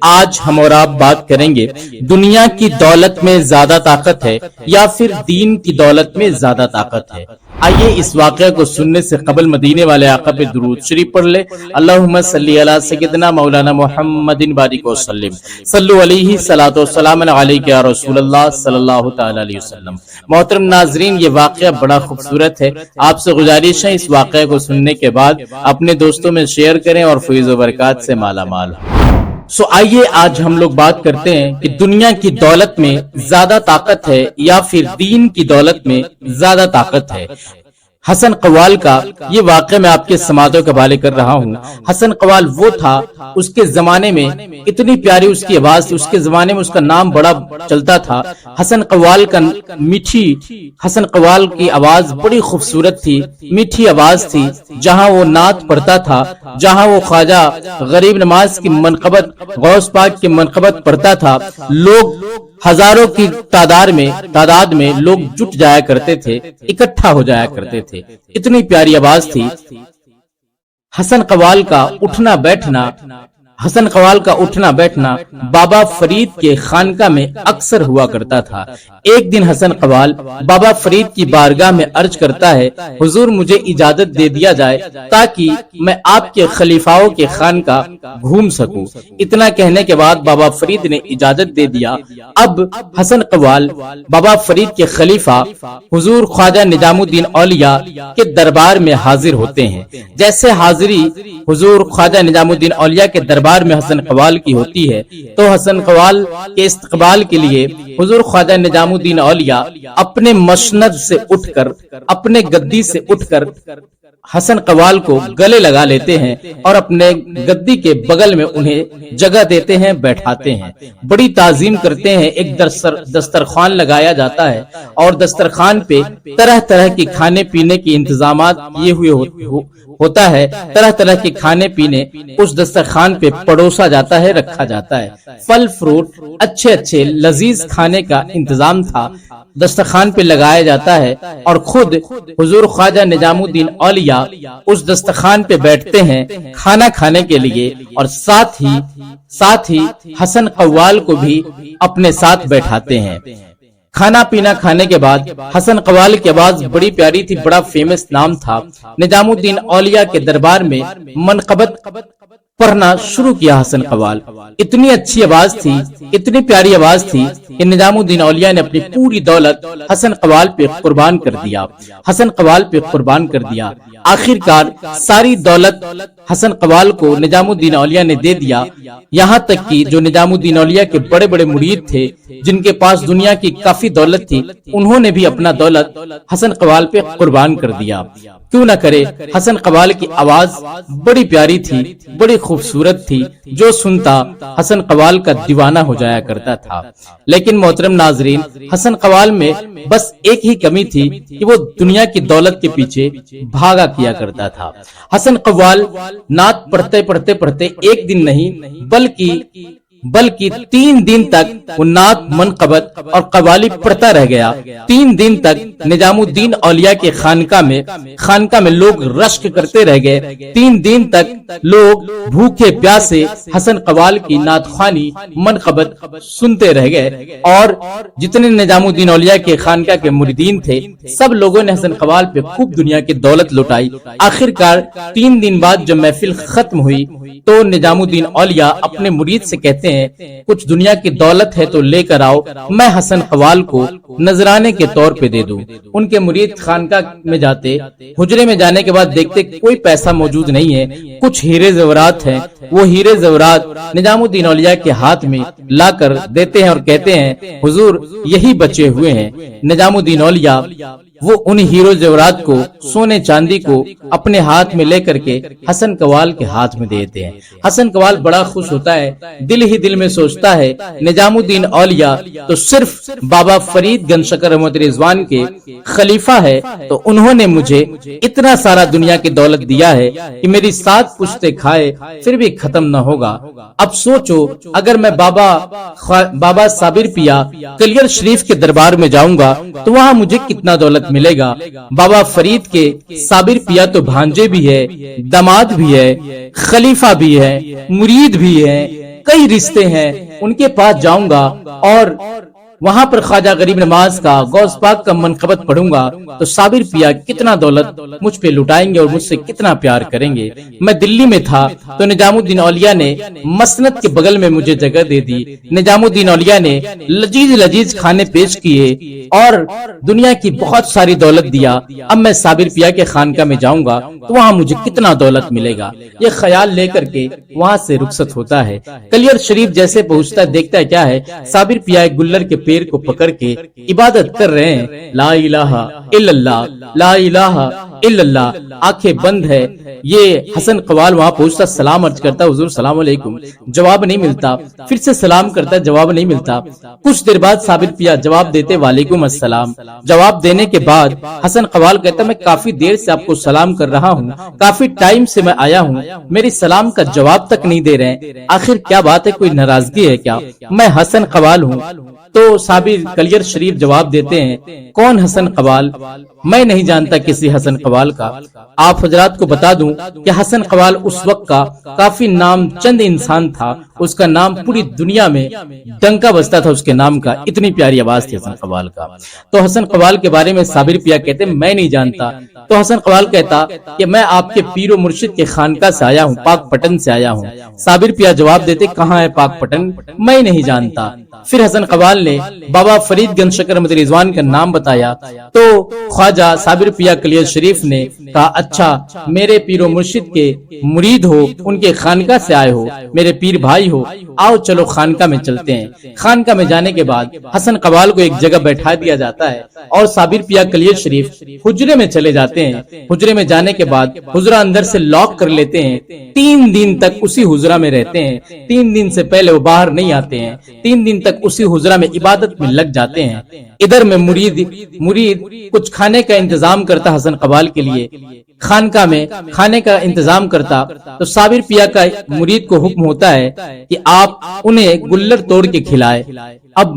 آج ہم اور آپ بات کریں گے دنیا کی دولت میں زیادہ طاقت ہے یا پھر دین کی دولت میں زیادہ طاقت ہے۔ آئیے اس واقعہ کو سننے سے قبل مدینے والے آقا پہ درود شریف پڑھ لے۔ اللہم صلی علی سیدنا مولانا محمد بارک وسلم، صلو علیہ صلاۃ والسلام علیک یا رسول اللہ صلی اللہ تعالی علیہ وسلم۔ محترم ناظرین، یہ واقعہ بڑا خوبصورت ہے۔ آپ سے گزارش ہے اس واقعے کو سننے کے بعد اپنے دوستوں میں شیئر کریں اور فیض و برکات سے مالا مال۔ آئیے آج ہم لوگ بات کرتے ہیں کہ دنیا کی دولت میں زیادہ طاقت ہے یا پھر دین کی دولت میں زیادہ طاقت ہے۔ حسن قوال کا یہ واقعہ میں آپ کے سماعتوں کے حوالے کر رہا ہوں۔ حسن قوال وہ تھا، اس کے زمانے میں اتنی پیاری اس کی آواز تھی، اس کے زمانے میں اس کا نام بڑا چلتا تھا۔ حسن قوال کا حسن قوال کی آواز بڑی خوبصورت تھی، میٹھی آواز تھی۔ جہاں وہ نعت پڑھتا تھا، جہاں وہ خواجہ غریب نواز کی منقبت، غوث پاک کی منقبت پڑھتا تھا، لوگ ہزاروں کی تعداد میں لوگ جٹ جایا کرتے تھے، اکٹھا ہو جایا کرتے تھے۔ اتنی پیاری آواز تھی۔ حسن قوال کا اٹھنا بیٹھنا بابا فرید کے خانقاہ میں اکثر ہوا کرتا تھا۔ ایک دن حسن قوال بابا فرید کی بارگاہ میں عرض کرتا ہے، حضور مجھے اجازت دے دیا جائے تاکہ میں آپ کے خلیفاؤں کے خانقاہ گھوم سکوں۔ اتنا کہنے کے بعد بابا فرید نے اجازت دے دیا۔ اب حسن قوال بابا فرید کے خلیفہ حضور خواجہ نظام الدین اولیاء کے دربار میں حاضر ہوتے ہیں۔ جیسے حاضری حضور خواجہ نظام الدین اولیاء کے دربار میں حسن قوال کی ہوتی ہے تو حسن قوال کے استقبال کے لیے حضور خواجہ نظام الدین اولیاء اپنے مسند سے اٹھ کر، اپنے گدی سے اٹھ کر حسن قوال کو گلے لگا لیتے ہیں اور اپنے گدی کے بغل میں انہیں جگہ دیتے ہیں، بیٹھاتے ہیں، بڑی تعظیم کرتے ہیں۔ ایک دسترخوان لگایا جاتا ہے اور دسترخوان پہ طرح طرح کے کھانے پینے کے انتظامات کیے ہوئے ہوتا ہے۔ طرح طرح کے کھانے پینے اس دسترخوان پہ پروسا جاتا ہے، رکھا جاتا ہے۔ پھل فروٹ، اچھے لذیذ کھانے کا انتظام تھا، دسترخوان پہ لگایا جاتا ہے اور خود حضور خواجہ نظام الدین اولیاء اس دسترخوان پہ بیٹھتے ہیں کھانا کھانے کے لیے، اور ساتھ ہی حسن قوال کو بھی اپنے ساتھ بیٹھاتے ہیں۔ کھانا پینا کھانے کے بعد حسن قوال کی آواز بڑی پیاری تھی، بڑا فیمس نام تھا۔ نظام الدین اولیاء کے دربار میں منقبت پڑھنا شروع کیا حسن قوال۔ اتنی اچھی آواز تھی، اتنی پیاری آواز تھی کہ نظام الدین اولیاء نے اپنی پوری دولت حسن قوال پہ قربان کر دیا۔ آخر کار ساری دولت حسن قوال کو نظام الدین اولیاء نے دے دیا، یہاں تک کہ جو نظام الدین اولیاء کے بڑے بڑے مرید تھے جن کے پاس دنیا کی کافی دولت تھی، انہوں نے بھی اپنا دولت حسن قوال پہ قربان کر دیا۔ کیوں نہ کرے، حسن قوال کی آواز بڑی پیاری تھی، بڑی خوبصورت تھی، جو سنتا حسن قوال کا دیوانہ ہو جایا کرتا تھا۔ لیکن محترم ناظرین، حسن قوال میں بس ایک ہی کمی تھی کہ وہ دنیا کی دولت کے پیچھے بھاگا کیا کرتا تھا۔ حسن قوال نعت پڑھتے ایک دن نہیں بلکہ 3 دن تک وہ نعت منقبت اور قوالی پڑھتا رہ گیا۔ 3 دن تک نظام الدین اولیاء کے خانقاہ میں لوگ رشک کرتے رہ گئے۔ 3 دن تک لوگ بھوکے پیاسے حسن قوال کی نعت خوانی منقبت سنتے رہ گئے، اور جتنے نظام الدین اولیاء کے خانقاہ کے مریدین تھے سب لوگوں نے حسن قوال پہ خوب دنیا کی دولت لوٹائی۔ آخر کار 3 دن بعد جب محفل ختم ہوئی تو نظام الدین اولیاء اپنے مرید سے کہتے ہیں، کچھ دنیا کی دولت ہے تو لے کر آؤ، میں حسن قوال کو نذرانے کے طور پہ دے دوں۔ ان کے مرید خانقاہ میں جاتے، حجرے میں جانے کے بعد دیکھتے کوئی پیسہ موجود نہیں ہے، کچھ ہیرے زیورات ہیں، وہ ہیرے زیورات نظام الدین اولیاء کے ہاتھ میں لا کر دیتے ہیں اور کہتے ہیں، حضور یہی بچے ہوئے ہیں۔ نظام الدین اولیاء وہ ان ہیرو زیورات کو، سونے چاندی کو اپنے ہاتھ میں لے کر کے حسن قوال کے ہاتھ میں دیتے ہیں۔ حسن قوال بڑا خوش ہوتا ہے، دل ہی دل میں سوچتا ہے نظام الدین اولیاء تو صرف بابا فرید گنج شکر رحمت رضوان کے خلیفہ ہے، تو انہوں نے مجھے اتنا سارا دنیا کی دولت دیا ہے کہ میری 7 پشتے کھائے پھر بھی ختم نہ ہوگا۔ اب سوچو اگر میں بابا صابر پیا کلیر شریف کے دربار میں جاؤں گا تو وہاں مجھے کتنا دولت ملے گا۔ بابا فرید کے صابر پیا تو بھانجے بھی ہے، داماد بھی ہے، خلیفہ بھی ہے، مرید بھی ہے، کئی رشتے ہیں ان کے پاس جاؤں گا اور وہاں پر خواجہ غریب نواز کا غوث پاک کا منقبت پڑھوں گا تو صابر پیا کتنا دولت مجھ پہ لٹائیں گے اور مجھ سے کتنا پیار کریں گے۔ میں دلی میں تھا تو نظام الدین اولیاء نے مسند کے بغل میں مجھے جگہ دے دی۔ نظام الدین اولیاء نے لذیذ لذیذ کھانے پیش کیے اور دنیا کی بہت ساری دولت دیا۔ اب میں صابر پیا کے خانقاہ میں جاؤں گا تو وہاں مجھے کتنا دولت ملے گا، یہ خیال لے کر کے وہاں سے رخصت ہوتا ہے۔ کلیئر شریف جیسے پہنچتا ہے دیکھتا ہے کیا ہے، صابر پیا ایک گلر کے پیر کو پکڑ کے عبادت کر رہے ہیں، لا الہ الا اللہ لا الہ الا اللہ، آنکھیں بند ہے۔ یہ حسن قوال وہاں پہنچتا، سلام عرض کرتا، حضور السلام علیکم، جواب نہیں ملتا، پھر سے سلام کرتا، جواب نہیں ملتا۔ کچھ دیر بعد صابر پیا جواب دیتے، وعلیکم السلام۔ جواب دینے کے بعد حسن قوال کہتا، میں کافی دیر سے آپ کو سلام کر رہا ہوں، کافی ٹائم سے میں آیا ہوں، میری سلام کا جواب تک نہیں دے رہے، آخر کیا بات ہے، کوئی ناراضگی ہے کیا؟ میں حسن قوال ہوں۔ تو صابر کلیئر شریف جواب دیتے ہیں، کون حسن قوال؟ میں نہیں جانتا کسی حسن قوال کا۔ آپ حضرات کو بتا دوں کہ حسن قوال اس وقت کا کافی نام چند انسان تھا، اس کا نام پوری دنیا میں ڈنکا بجتا تھا اس کے نام کا، اتنی پیاری آواز تھی حسن قوال کا۔ تو حسن قوال کے بارے میں صابر پیا کہتے میں نہیں جانتا۔ تو حسن قوال کہتا کہ میں آپ کے پیر و مرشد کے خانقاہ سے آیا ہوں، پاک پٹن سے آیا ہوں۔ صابر پیا جواب دیتے، کہاں ہے پاک پٹن؟ میں نہیں جانتا۔ پھر حسن قوال نے بابا فرید گنج شکر احمد رضوان کا نام بتایا تو خواجہ صابر پیا کلیئر شریف نے کہا، اچھا میرے پیر و مرشد کے مرید ہو، ان کے خانقاہ سے آئے ہو، میرے پیر بھائی ہو، آؤ چلو خانقاہ میں چلتے ہیں۔ خانقاہ میں جانے کے بعد حسن قوال کو ایک جگہ بیٹھا دیا جاتا ہے اور صابر پیا کلیئر شریف حجرے میں چلے جاتے ہیں۔ حجرے میں جانے کے بعد حجرہ اندر سے لاک کر لیتے ہیں، 3 دن تک اسی حجرہ میں رہتے ہیں، 3 دن سے پہلے وہ باہر نہیں آتے ہیں، 3 دن تک اسی حجرہ میں عبادت میں لگ جاتے ہیں۔ ادھر میں مرید کچھ کھانے کا انتظام کرتا حسن قوال کے لیے، خانقاہ میں کھانے کا انتظام کرتا تو صابر پیا کا مرید کو حکم ہوتا ہے کہ آپ انہیں گلر توڑ کے کھلائے۔ اب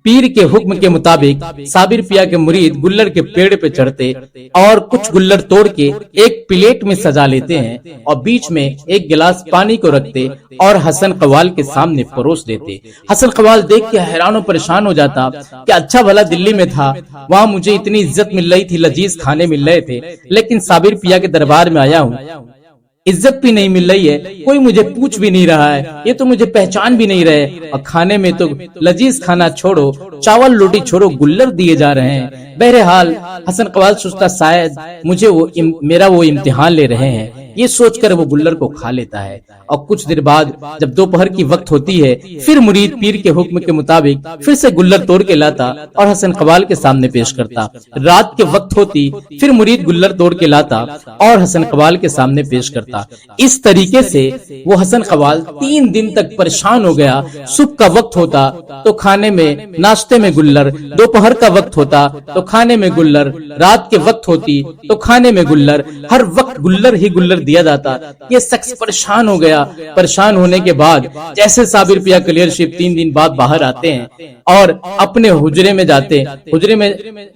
پیر کے حکم کے مطابق صابر پیا کے مرید گلر کے پیڑ پہ چڑھتے اور کچھ گلر توڑ کے ایک پلیٹ میں سجا لیتے ہیں اور بیچ میں ایک گلاس پانی کو رکھتے اور حسن قوال کے سامنے پروس دیتے۔ حسن قوال دیکھ کے حیران و پریشان ہو جاتا کہ اچھا بھلا دلی میں تھا، وہاں مجھے اتنی عزت مل رہی تھی، لذیذ کھانے مل رہے تھے، لیکن صابر پیا کے دربار میں آیا ہوں، عزت بھی نہیں مل رہی ہے، کوئی مجھے پوچھ بھی نہیں رہا ہے، یہ تو مجھے پہچان بھی نہیں رہے، اور کھانے میں تو لذیذ کھانا چھوڑو، چاول روٹی چھوڑو، گلر دیے جا رہے ہیں۔ بہرحال حسن قوال سوچتا شاید مجھے میرا وہ امتحان لے رہے ہیں، یہ سوچ کر وہ گلر کو کھا لیتا ہے۔ اور کچھ دیر بعد جب دوپہر کی وقت ہوتی ہے پھر مرید پیر کے حکم کے مطابق پھر سے گلر توڑ کے لاتا اور حسن قوال کے سامنے پیش کرتا۔ رات کے وقت ہوتی پھر مرید گلر توڑ کے لاتا اور حسن قوال کے سامنے پیش کرتا۔ اس طریقے سے وہ حسن قوال 3 دن تک پریشان ہو گیا۔ صبح کا وقت ہوتا تو کھانے میں ناشتے میں گلر، دوپہر کا وقت ہوتا تو کھانے میں گلر، رات کے وقت ہوتی تو کھانے میں گلر، ہر وقت گلر ہی گلر دیا جاتا۔ یہ شخص پریشان ہو گیا۔ پریشان ہونے کے بعد جیسے صابر پیا کلیئر شریف 3 دن بعد باہر آتے ہیں اور اپنے حجرے میں جاتے، حجرے میں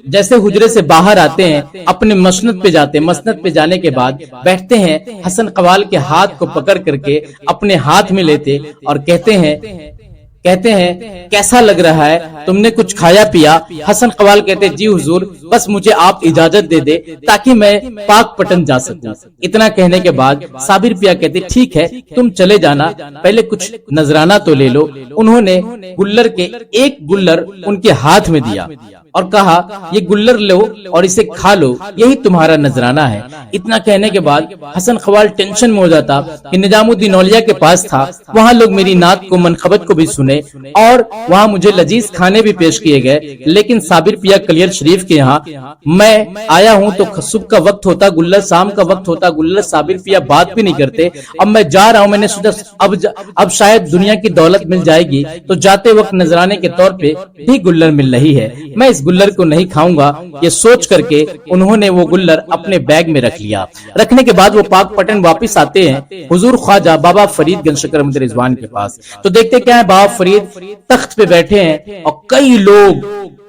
جیسے حجرے سے باہر آتے ہیں اپنے مسند پہ جاتے، مسند پہ جانے کے بعد بیٹھتے ہیں، حسن قوال کے ہاتھ کو پکڑ کر کے اپنے ہاتھ میں لیتے اور کہتے ہیں کیسا لگ رہا ہے، تم نے کچھ کھایا پیا؟ حسن قوال کہتے جی حضور، بس مجھے آپ اجازت دے دے تاکہ میں پاک پٹن جا سکوں۔ اتنا کہنے کے بعد صابر پیا کہتے ٹھیک ہے تم چلے جانا، پہلے کچھ نذرانہ تو لے لو۔ انہوں نے گلر کے ایک گلر ان کے ہاتھ میں دیا اور کہا یہ گلر لو اور اسے کھا لو، یہی تمہارا نذرانہ ہے۔ اتنا کہنے کے بعد حسن قوال ٹینشن میں ہو جاتا کہ نظام الدین اولیاء کے پاس تھا، وہاں لوگ میری نعت کو منقبت کو بھی سنے اور وہاں مجھے لذیذ کھانے بھی پیش کیے گئے، لیکن صابر پیا کلیئر شریف کے یہاں میں آیا ہوں تو صبح کا وقت ہوتا، گلر شام کا وقت ہوتا، گلر صابر پیا بات بھی نہیں کرتے۔ اب میں جا رہا ہوں، میں نے سوچا اب شاید دنیا کی دولت مل جائے گی تو جاتے وقت نذرانے کے طور پہ بھی گلر مل رہی ہے، میں اس گلر کو نہیں کھاؤں گا، یہ سوچ کر کے انہوں نے وہ گلر اپنے بیگ میں رکھ لیا۔ رکھنے کے بعد وہ پاک پٹن واپس آتے ہیں حضور خواجہ بابا فرید گنج شکر احمد رضوان کے پاس، تو دیکھتے کیا ہے، بابا فرید تخت پہ بیٹھے ہیں اور کئی لوگ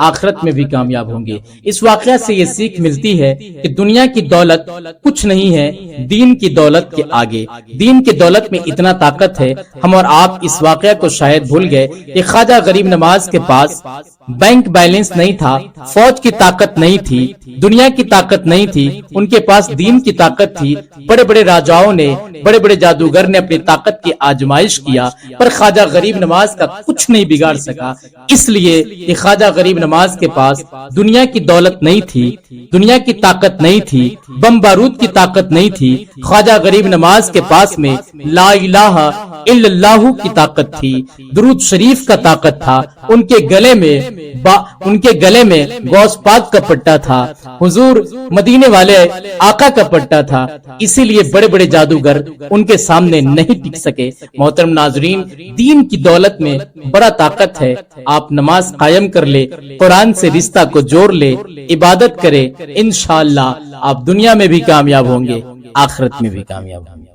آخرت میں بھی کامیاب ہوں گے۔ اس واقعہ سے یہ سیکھ ملتی ہے کہ دنیا کی دولت کچھ نہیں ہے دین کی دولت کے آگے۔ دین کی دولت میں اتنا طاقت ہے، ہم اور آپ اس واقعہ کو شاید بھول گئے کہ خواجہ غریب نواز کے پاس بینک بیلنس نہیں تھا، فوج کی طاقت نہیں تھی، دنیا کی طاقت نہیں تھی، ان کے پاس دین کی طاقت تھی۔ بڑے بڑے راجاؤں نے، بڑے بڑے جادوگر نے اپنی طاقت کی آزمائش کیا، پر خواجہ غریب نواز کا کچھ نہیں بگاڑ سکا، اس لیے کہ خواجہ غریب نواز کے پاس دنیا کی دولت نہیں تھی، دنیا کی طاقت نہیں تھی، بم بارود کی طاقت نہیں تھی۔ خواجہ غریب نواز کے پاس میں لا الہ الا اللہ کی طاقت تھی، درود شریف کا طاقت تھا، ان کے گلے میں غوث پاک کا پٹا تھا، حضور مدینے والے آقا کا پٹا تھا، اسی لیے بڑے بڑے جادوگر ان کے سامنے نہیں ٹک سکے۔ محترم ناظرین، دین کی دولت میں بڑا طاقت ہے۔ آپ نماز قائم کر لے، قرآن سے رشتہ کو جوڑ لے، عبادت کرے، انشاءاللہ آپ دنیا میں بھی کامیاب ہوں گے، آخرت میں بھی کامیاب ہوں گے۔